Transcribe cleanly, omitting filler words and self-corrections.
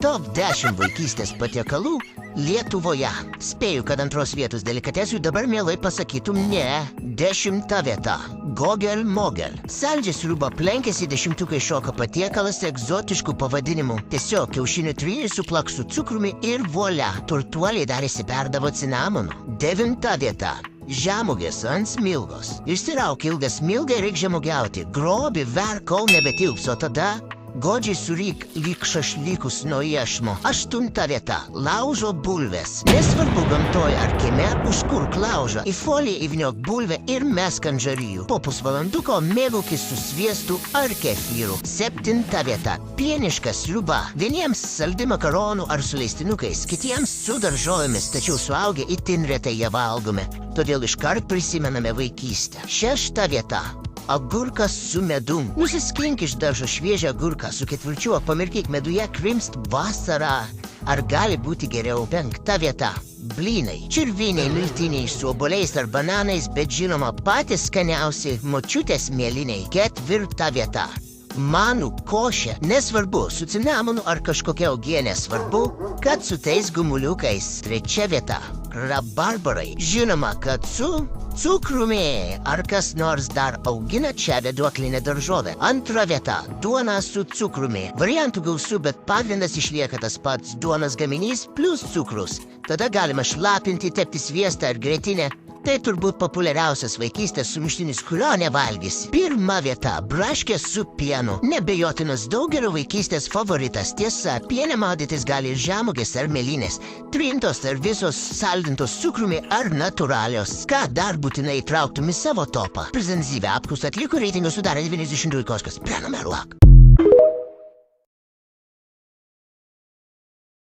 Top 10 vaikystės patiekalų Lietuvoje. Spėju, kad antros vietos delikatesui dabar mielai pasakytum ne. 10 vieta. Gogel mogel. Saldžią sriubą plenkėsi 10-tukai šoka patiekalas egzotiškų pavadinimų. Tiesiog kiaušinių tryniai suplak su cukrumi ir volia. Turtuoliai darėsi perdavo cinamonu. 9 vieta. Žemugės ant smilgos. Išsirauk ilgą smilgą ir reik žemugiauti. Grobį verk, kol nebetilps, o tada godžiai suryk lyg šašlykus nuo iešmo. 8 vieta. Laužo bulvės. Nesvarbu gamtoj ar kieme, užkurk laužą. Į foliją įvyniok bulvę ir mesk ant žarijų. Po pusvalanduko mėgaukis su sviestu ar kefyru. 7 vieta. Pieniška sriuba. Vieniems saldi makaronų ar su leistinukais, kitiems su daržovėmis, tačiau suaugę itin retai jie valgome. Todėl iškart prisimename vaikystę. 6 vieta. Agurkas su medum. Nusiskink iš daržo šviežią agurką su ketvirčiu, pamirkyk meduje, krimst vasarą. Ar gali būti geriau? 5 vieta. Blynai. Čirviniai, miltiniai su obuoliais ar bananais, bet žinoma patys skaniausi močiutės mėlyniai. 4 vieta. Manų košė. Nesvarbu, su cinamonu ar kažkokia uogienė, svarbu, kad su tais gumuliukais. 3 vieta. Rabarbarai. Žinoma, kad su cukrumi. Ar kas nors dar augina čia vėduoklinę daržovę? 2 vieta. Duona su cukrumi. Variantų gausu, bet pagrindas išlieka tas pats duonos gaminys plus cukrus. Tada galima šlapinti, tepti sviestą ar grietinę. Tai turbūt populiariausias vaikystės sumuštinis, kurio nevalgysi. 1 vieta. Braškės su pienu. Nebejotinas daugelio vaikystės favoritas. Tiesa, piene maudytis gali ir žemugės ar mėlynės. Trintos ar visos saldintos cukrumi ar natūralios. Ką dar būtinai įtrauktum į savo topą? Prezenzyvę apklausą atliko, reitingą sudarė 92 koskas. Prenumeruok.